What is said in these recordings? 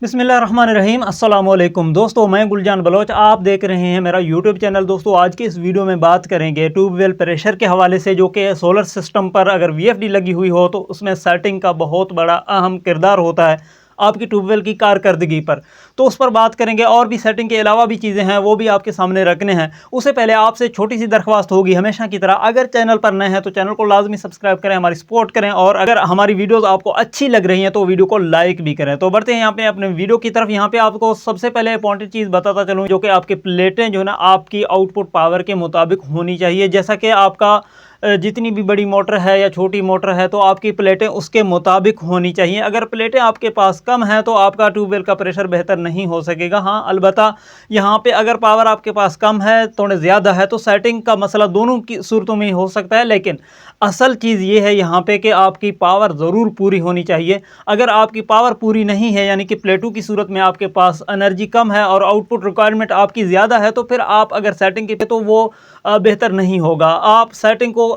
बिस्मिल्लाहिर्रहमानिर्रहीम अस्सलाम वालेकुम दोस्तों, मैं गुलजान बलोच। आप देख रहे हैं मेरा यूट्यूब चैनल। दोस्तों, आज की इस वीडियो में बात करेंगे ट्यूबवेल प्रेशर के हवाले से, जो कि सोलर सिस्टम पर अगर वीएफडी लगी हुई हो तो उसमें सेटिंग का बहुत बड़ा अहम किरदार होता है आपकी ट्यूबवेल की कारकर्दगी पर। तो उस पर बात करेंगे, और भी सेटिंग के अलावा भी चीज़ें हैं वो भी आपके सामने रखने हैं। उससे पहले आपसे छोटी सी दरख्वास्त होगी, हमेशा की तरह अगर चैनल पर नए हैं तो चैनल को लाजमी सब्सक्राइब करें, हमारी सपोर्ट करें, और अगर हमारी वीडियोस आपको अच्छी लग रही हैं तो वीडियो को लाइक भी करें। तो बढ़ते हैं यहाँ पे अपने वीडियो की तरफ। यहाँ पे आपको सबसे पहले इंपॉर्टेंट चीज़ बताता चलूँ, जो कि आपकी प्लेटें जो है ना आपकी आउटपुट पावर के मुताबिक होनी चाहिए। जैसा कि आपका जितनी भी बड़ी मोटर है या छोटी मोटर है तो आपकी प्लेटें उसके मुताबिक होनी चाहिए। अगर प्लेटें आपके पास कम है तो आपका ट्यूबवेल का प्रेशर बेहतर नहीं हो सकेगा। हाँ, अलबत्ता यहाँ पे अगर पावर आपके पास कम है, थोड़े ज़्यादा है, तो सेटिंग का मसला दोनों की सूरतों में हो सकता है। लेकिन असल चीज़ ये है यहाँ पे कि आपकी पावर ज़रूर पूरी होनी चाहिए। अगर आपकी पावर पूरी नहीं है, यानी कि प्लेटों की सूरत में आपके पास एनर्जी कम है और आउटपुट रिक्वायरमेंट आपकी ज़्यादा है, तो फिर आप अगर सेटिंग की तो वो बेहतर नहीं होगा। आप सेटिंग को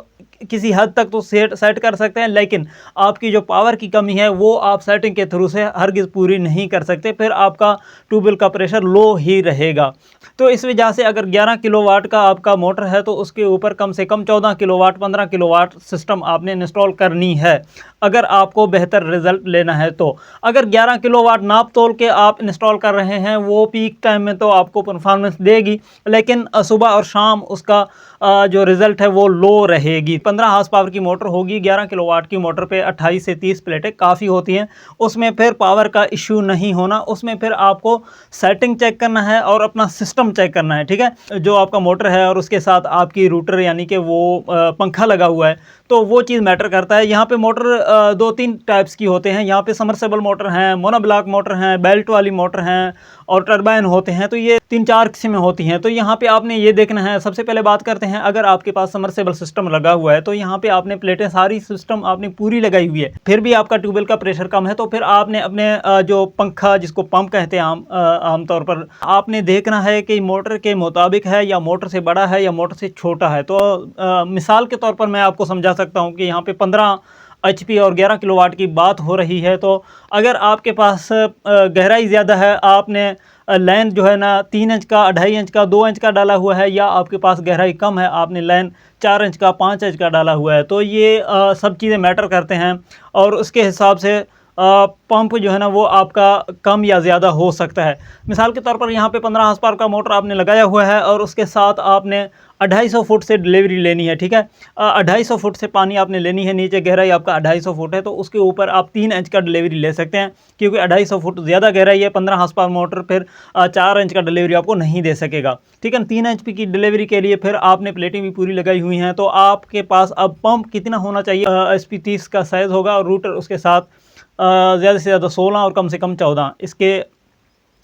किसी हद तक तो सेट कर सकते हैं, लेकिन आपकी जो पावर की कमी है वो आप सेटिंग के थ्रू से हरगिज़ पूरी नहीं कर सकते। फिर आपका ट्यूबवेल का प्रेशर लो ही रहेगा। तो इस वजह से अगर 11 किलोवाट का आपका मोटर है तो उसके ऊपर कम से कम 14 किलोवाट 15 किलोवाट सिस्टम आपने इंस्टॉल करनी है, अगर आपको बेहतर रिजल्ट लेना है। तो अगर 11 किलोवाट नाप तोल के आप इंस्टॉल कर रहे हैं, वो पीक टाइम में तो आपको परफॉर्मेंस देगी, लेकिन सुबह और शाम उसका जो रिज़ल्ट है वो लो रहेगी। 15 हार्स पावर की मोटर होगी, 11 किलोवाट की मोटर पे 28 से 30 प्लेटें काफ़ी होती हैं। उसमें फिर पावर का इश्यू नहीं होना, उसमें फिर आपको सेटिंग चेक करना है और अपना सिस्टम चेक करना है, ठीक है। जो आपका मोटर है और उसके साथ आपकी रूटर यानी कि वो पंखा लगा हुआ है, तो वो चीज़ मैटर करता है। यहाँ पे मोटर 2-3 टाइप्स की होते हैं। यहाँ पे समरसेबल मोटर हैं, मोनोब्लॉक मोटर हैं, बेल्ट वाली मोटर हैं और टरबाइन होते हैं। तो ये 3-4 किस्में होती हैं। तो यहाँ पे आपने ये देखना है। सबसे पहले बात करते हैं, अगर आपके पास समरसेबल सिस्टम लगा हुआ है तो यहाँ पे आपने प्लेटें सारी सिस्टम आपने पूरी लगाई हुई है, फिर भी आपका ट्यूबवेल का प्रेशर कम है, तो फिर आपने अपने जो पंखा, जिसको पंप कहते हैं आमतौर पर, आपने देखना है कि मोटर के मुताबिक है या मोटर से बड़ा है या मोटर से छोटा है। तो मिसाल के तौर पर मैं आपको समझा सकता हूँ कि यहाँ पे 15 एचपी और 11 किलोवाट की बात हो रही है। तो अगर आपके पास गहराई ज़्यादा है, आपने लाइन जो है ना 3 इंच का, 2.5 इंच का, 2 इंच का डाला हुआ है, या आपके पास गहराई कम है, आपने लाइन 4 इंच का, 5 इंच का डाला हुआ है, तो ये सब चीज़ें मैटर करते हैं। और उसके हिसाब से पंप जो है ना वो आपका कम या ज़्यादा हो सकता है। मिसाल के तौर पर यहाँ पे 15 हार्स पावर का मोटर आपने लगाया हुआ है और उसके साथ आपने 250 फुट से डिलीवरी लेनी है, ठीक है। 250 फुट से पानी आपने लेनी है, नीचे गहराई आपका 250 फुट है, तो उसके ऊपर आप 3 इंच का डिलीवरी ले सकते हैं, क्योंकि 250 फुट ज़्यादा गहराई है। 15 हार्स पावर मोटर फिर 4 इंच का डिलीवरी आपको नहीं दे सकेगा, ठीक है। 3 इंच की डिलीवरी के लिए फिर आपने प्लेटें भी पूरी लगाई हुई हैं। तो आपके पास अब पंप कितना होना चाहिए, SP30 का साइज़ होगा, और रूटर उसके साथ ज़्यादा से ज़्यादा 16 और कम से कम 14। इसके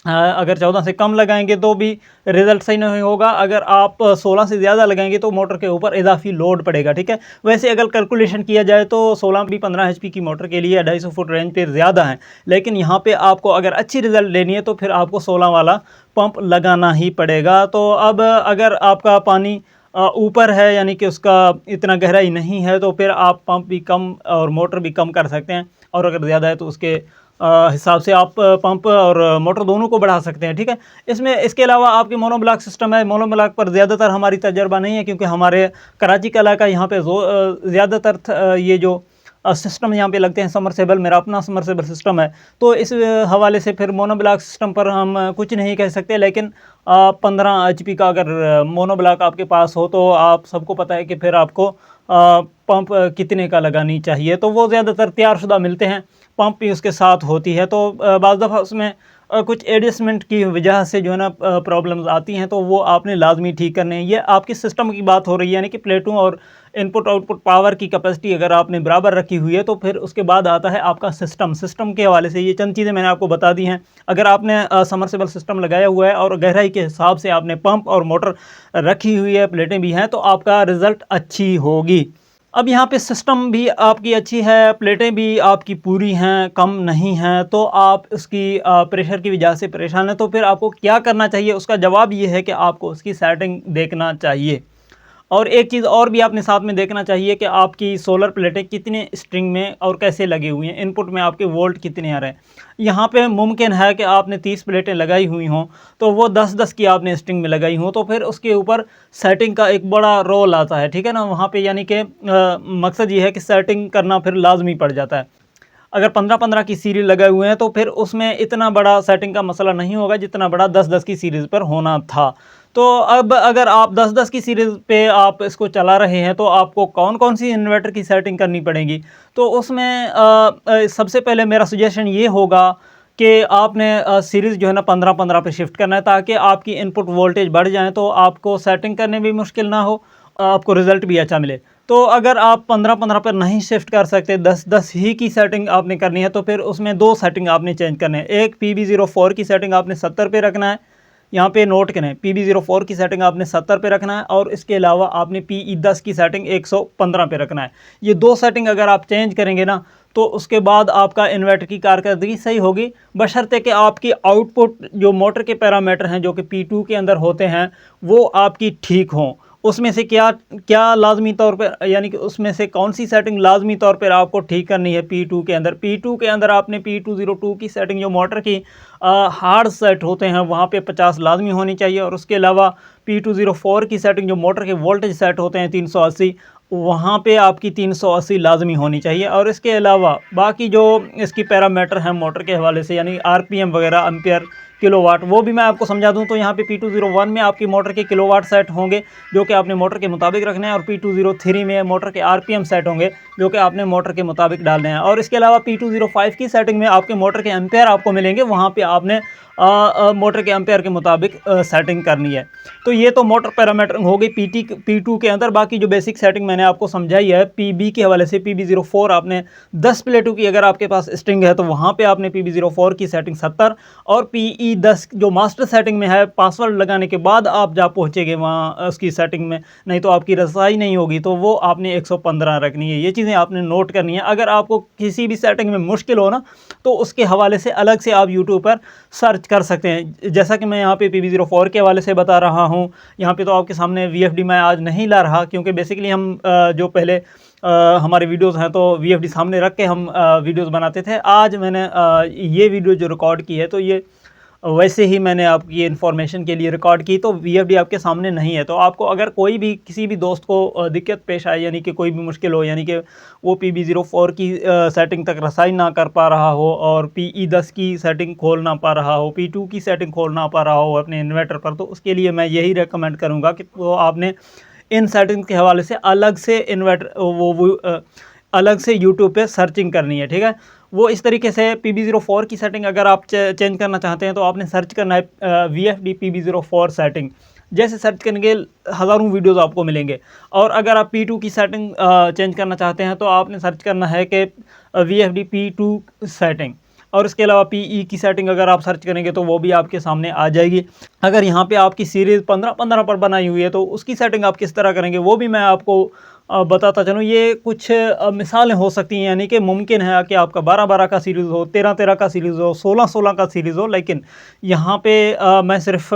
अगर 14 से कम लगाएंगे तो भी रिज़ल्ट सही नहीं होगा। अगर आप 16 से ज़्यादा लगाएंगे तो मोटर के ऊपर इजाफी लोड पड़ेगा, ठीक है। वैसे अगर कैलकुलेशन किया जाए तो 16 भी 15 एचपी की मोटर के लिए 250 फुट रेंज पर ज़्यादा है, लेकिन यहाँ पे आपको अगर अच्छी रिज़ल्ट लेनी है तो फिर आपको 16 वाला पंप लगाना ही पड़ेगा। तो अब अगर आपका पानी ऊपर है, यानी कि उसका इतना गहराई नहीं है, तो फिर आप पंप भी कम और मोटर भी कम कर सकते हैं, और अगर ज़्यादा है तो उसके हिसाब से आप पंप और मोटर दोनों को बढ़ा सकते हैं, ठीक है। इसके अलावा आपके मोनोब्लॉक सिस्टम है। मोनोब्लॉक पर ज़्यादातर हमारी तजर्बा नहीं है, क्योंकि हमारे कराची का इलाका यहाँ पे ज़्यादातर ये जो सिस्टम यहाँ पे लगते हैं समरसेबल, मेरा अपना समरसेबल सिस्टम है, तो इस हवाले से फिर मोनोब्लॉक सिस्टम पर हम कुछ नहीं कह सकते। लेकिन 15 एचपी का अगर मोनोब्लॉक आपके पास हो तो आप सबको पता है कि फिर आपको पंप कितने का लगानी चाहिए। तो वो ज़्यादातर तैयारशुदा मिलते हैं, पंप भी उसके साथ होती है। तो बाज़ दफ़ा उसमें कुछ एडजस्टमेंट की वजह से जो है ना प्रॉब्लम्स आती हैं, तो वो आपने लाजमी ठीक करने हैं। ये आपकी सिस्टम की बात हो रही है, यानी कि प्लेटों और इनपुट आउटपुट पावर की कैपेसिटी अगर आपने बराबर रखी हुई है, तो फिर उसके बाद आता है आपका सिस्टम के हवाले से ये चंद चीज़ें मैंने आपको बता दी हैं। अगर आपने समरसेबल सिस्टम लगाया हुआ है और गहराई के हिसाब से आपने पंप और मोटर रखी हुई है, प्लेटें भी हैं, तो आपका रिज़ल्ट अच्छी होगी। अब यहाँ पे सिस्टम भी आपकी अच्छी है, प्लेटें भी आपकी पूरी हैं, कम नहीं हैं, तो आप इसकी प्रेशर की वजह से परेशान हैं, तो फिर आपको क्या करना चाहिए? उसका जवाब ये है कि आपको उसकी सेटिंग देखना चाहिए। और एक चीज़ और भी आपने साथ में देखना चाहिए कि आपकी सोलर प्लेटें कितने स्ट्रिंग में और कैसे लगी हुई हैं, इनपुट में आपके वोल्ट कितने आ रहे हैं। यहाँ पे मुमकिन है कि आपने 30 प्लेटें लगाई हुई हों तो वो 10-10 की आपने स्ट्रिंग में लगाई हों, तो फिर उसके ऊपर सेटिंग का एक बड़ा रोल आता है, ठीक है ना। वहाँ पे यानी कि मकसद ये है कि सेटिंग करना फिर लाजमी पड़ जाता है। अगर 15-15 की सीरीज़ लगाए हुए हैं तो फिर उसमें इतना बड़ा सेटिंग का मसला नहीं होगा जितना बड़ा 10-10 की सीरीज़ पर होना था। तो अब अगर आप 10-10 की सीरीज़ पे आप इसको चला रहे हैं तो आपको कौन-कौन सी इन्वर्टर की सेटिंग करनी पड़ेगी। तो उसमें सबसे पहले मेरा सजेशन ये होगा कि आपने सीरीज़ जो है ना 15-15 पे शिफ्ट करना है, ताकि आपकी इनपुट वोल्टेज बढ़ जाए तो आपको सेटिंग करने में भी मुश्किल ना हो, आपको रिज़ल्ट भी अच्छा मिले। तो अगर आप 15-15 पर नहीं शिफ्ट कर सकते, 10-10 ही की सेटिंग आपने करनी है, तो फिर उसमें 2 सेटिंग आपने चेंज करने हैं। एक PB04 की सेटिंग आपने 70 पे रखना है, यहाँ पे नोट करें PB04 की सेटिंग आपने 70 पे रखना है, और इसके अलावा आपने PE10 की सेटिंग 115 पे रखना है। ये 2 सेटिंग अगर आप चेंज करेंगे ना तो उसके बाद आपका इन्वर्टर की कारकर्दगी सही होगी, बशर्ते कि आपकी आउटपुट जो मोटर के पैरामीटर हैं जो कि P2 के अंदर होते हैं वो आपकी ठीक हों। उसमें से क्या क्या लाजमी तौर पर, यानी कि उसमें से कौन सी सेटिंग लाजमी तौर पर आपको ठीक करनी है P2 के अंदर। P2 के अंदर आपने P202 की सेटिंग जो मोटर की हार्ड सेट होते हैं वहाँ पे 50 लाजमी होनी चाहिए, और उसके अलावा P204 की सेटिंग जो मोटर के वोल्टेज सेट होते हैं 380, वहाँ पे आपकी 380 लाजमी होनी चाहिए। और इसके अलावा बाकी जो इसकी पैरामीटर हैं मोटर के हवाले से, यानी RPM वगैरह, एम्पियर, किलोवाट, वो भी मैं आपको समझा दूं। तो यहाँ पे P201 में आपकी मोटर के किलोवाट सेट होंगे जो कि आपने मोटर के मुताबिक रखने हैं, और P203 में मोटर के RPM सेट होंगे जो कि आपने मोटर के मुताबिक डालने हैं। और इसके अलावा P205 की सेटिंग में आपके मोटर के एम्पेयर आपको मिलेंगे, वहाँ पे आपने मोटर के एम्पेयर के मुताबिक सेटिंग करनी है। तो ये तो मोटर पैरामीटर हो गई P2 के अंदर। बाकी जो बेसिक सेटिंग मैंने आपको समझाई है PB के हवाले से, PB04 आपने 10 प्लेटों की अगर आपके पास स्ट्रिंग है तो वहाँ पे आपने PB04 की सेटिंग 70, और PE10 जो मास्टर सेटिंग में है, पासवर्ड लगाने के बाद आप जा पहुँचेंगे वहाँ उसकी सेटिंग में, नहीं तो आपकी रसाई नहीं होगी, तो वो आपने 115 रखनी है। ये चीज़ें आपने नोट करनी है। अगर आपको किसी भी सेटिंग में मुश्किल हो ना तो उसके हवाले से अलग से आप यूट्यूब पर सर्च कर सकते हैं, जैसा कि मैं यहाँ पे PB04 के हवाले से बता रहा हूँ। यहाँ पे तो आपके सामने VFD मैं आज नहीं ला रहा, क्योंकि बेसिकली हम जो पहले हमारे वीडियोस हैं तो VFD सामने रख के हम वीडियोस बनाते थे। आज मैंने ये वीडियो जो रिकॉर्ड की है तो ये वैसे ही मैंने आपकी इन्फॉर्मेशन के लिए रिकॉर्ड की, तो VFD आपके सामने नहीं है। तो आपको अगर कोई भी किसी भी दोस्त को दिक्कत पेश आए, यानी कि कोई भी मुश्किल हो, यानी कि वो PB04 की सेटिंग तक रसाई ना कर पा रहा हो, और PE10 की सेटिंग खोल ना पा रहा हो, P2 की सेटिंग खोल ना पा रहा हो अपने इन्वर्टर पर, तो उसके लिए मैं यही रेकमेंड करूँगा कि वो आपने इन सेटिंग के हवाले से अलग से अलग से यूट्यूब पे सर्चिंग करनी है, ठीक है। वो इस तरीके से PB04 की सेटिंग अगर आप चेंज करना चाहते हैं तो आपने सर्च करना है VFD PB04 सेटिंग। जैसे सर्च करेंगे हज़ारों वीडियोस आपको मिलेंगे। और अगर आप P2 की सेटिंग चेंज करना चाहते हैं तो आपने सर्च करना है कि VFD P2 सेटिंग, और इसके अलावा PE की सेटिंग अगर आप सर्च करेंगे तो वो भी आपके सामने आ जाएगी। अगर यहाँ पे आपकी सीरीज़ 15-15 पर बनाई हुई है तो उसकी सेटिंग आप किस तरह करेंगे वो भी मैं आपको बताता चलूँ। ये कुछ मिसालें हो सकती हैं, यानी कि मुमकिन है कि आपका 12-12 का सीरीज़ हो, 13-13 का सीरीज़ हो, 16-16 का सीरीज़ हो, लेकिन यहाँ पे मैं सिर्फ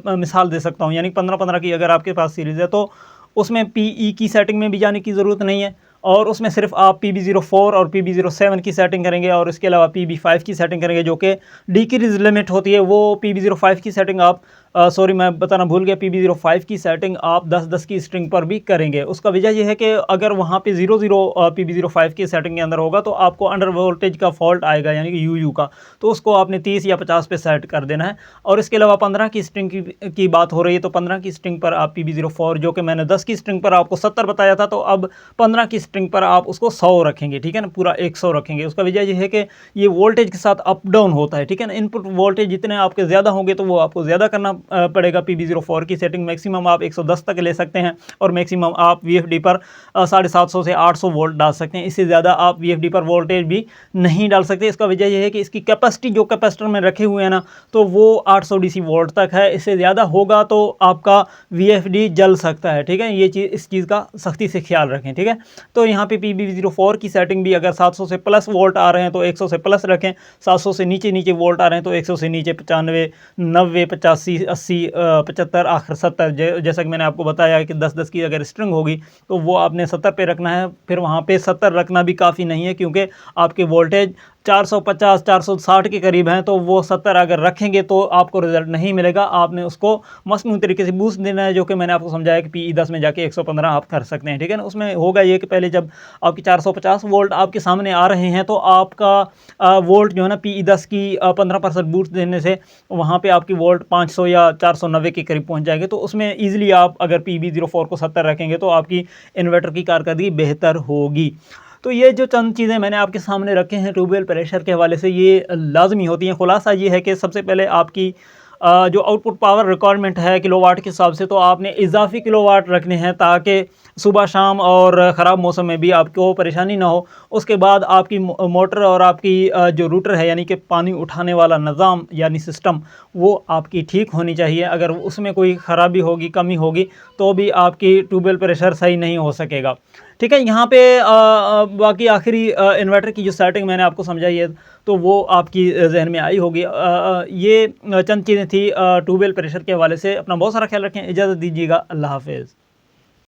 मिसाल दे सकता हूँ। यानी 15-15 की अगर आपके पास सीरीज़ है तो उसमें PE की सेटिंग में भी जाने की ज़रूरत नहीं है, और उसमें सिर्फ आप PB04 और PB07 की सेटिंग करेंगे, और इसके अलावा PB5 की सेटिंग करेंगे जो कि डिक्रीज लिमिट होती है। वो PB05 की सेटिंग आप सॉरी मैं बताना भूल गया, PB05 की सेटिंग आप 10-10 की स्ट्रिंग पर भी करेंगे। उसका वजह यह है कि अगर वहाँ पे 00 PB05 की सेटिंग के अंदर होगा तो आपको अंडर वोल्टेज का फॉल्ट आएगा, यानी कि UU का, तो उसको आपने 30 या 50 पे सेट कर देना है। और इसके अलावा 15 की स्ट्रिंग की बात हो रही है तो 15 की स्ट्रिंग पर आप PB04 जो कि मैंने 10 की स्ट्रिंग पर आपको 70 बताया था, तो अब 15 की स्ट्रिंग पर आप उसको 100 रखेंगे, ठीक है ना, पूरा 100 रखेंगे। उसका वजह यह है कि ये वोल्टेज के साथ अप डाउन होता है, ठीक है ना। इनपुट वोल्टेज जितने आपके ज़्यादा होंगे तो वो आपको ज़्यादा करना पड़ेगा। PB04 की सेटिंग मैक्सिमम आप 110 तक ले सकते हैं, और मैक्सिमम आप VFD पर 750 से 800 वोल्ट डाल सकते हैं। इससे ज़्यादा आप VFD पर वोल्टेज भी नहीं डाल सकते। इसका वजह यह है कि इसकी कैपेसिटी जो कैपेसिटर में रखे हुए हैं ना, तो वो 800 DC वोल्ट तक है। इससे ज़्यादा होगा तो आपका VFD जल सकता है, ठीक है। ये चीज़, इस चीज़ का सख्ती से ख्याल रखें, ठीक है। तो यहाँ पे PB04 की सेटिंग भी अगर 700 से प्लस वोल्ट आ रहे हैं तो 100 से प्लस रखें, 700 से नीचे वोल्ट आ रहे हैं तो 100 से नीचे 95, 90, 85 80 75 आखिर 70, जैसा कि मैंने आपको बताया कि 10-10 की अगर स्ट्रिंग होगी तो वो आपने 70 पे रखना है। फिर वहाँ पे 70 रखना भी काफ़ी नहीं है, क्योंकि आपके वोल्टेज 450 460 के करीब हैं, तो वो 70 अगर रखेंगे तो आपको रिजल्ट नहीं मिलेगा। आपने उसको मसनूई तरीके से बूस्ट देना है, जो कि मैंने आपको समझाया कि PE10 में जाके 115 आप कर सकते हैं, ठीक है ना। उसमें होगा ये कि पहले जब आपकी 450 वोल्ट आपके सामने आ रहे हैं तो आपका वोल्ट जो है ना PE10 की 15% बूस्ट देने से वहाँ पे आपकी वोल्ट 500 या 490 के करीब पहुँच जाएंगे। तो उसमें ईजिली आप अगर PB04 को 70 रखेंगे तो आपकी इन्वर्टर की कारकर्दगी बेहतर होगी। तो ये जो चंद चीज़ें मैंने आपके सामने रखे हैं ट्यूबवेल प्रेशर के हवाले से, ये लाजमी होती हैं। खुलासा ये है कि सबसे पहले आपकी जो आउटपुट पावर रिक्वायरमेंट है किलोवाट के हिसाब से, तो आपने इजाफी किलोवाट रखने हैं ताकि सुबह शाम और ख़राब मौसम में भी आपको परेशानी ना हो। उसके बाद आपकी मोटर और आपकी जो रूटर है यानी कि पानी उठाने वाला निज़ाम यानी सिस्टम, वो आपकी ठीक होनी चाहिए। अगर उसमें कोई ख़राबी होगी, कमी होगी, तो भी आपकी ट्यूबवेल प्रेशर सही नहीं हो सकेगा, ठीक है। यहाँ पे बाकी आखिरी इन्वर्टर की जो सेटिंग मैंने आपको समझाई है तो वो आपकी जहन में आई होगी। ये चंद चीज़ें थी ट्यूबवेल प्रेशर के हवाले से। अपना बहुत सारा ख्याल रखें, इजाज़त दीजिएगा, अल्लाह हाफ़िज़।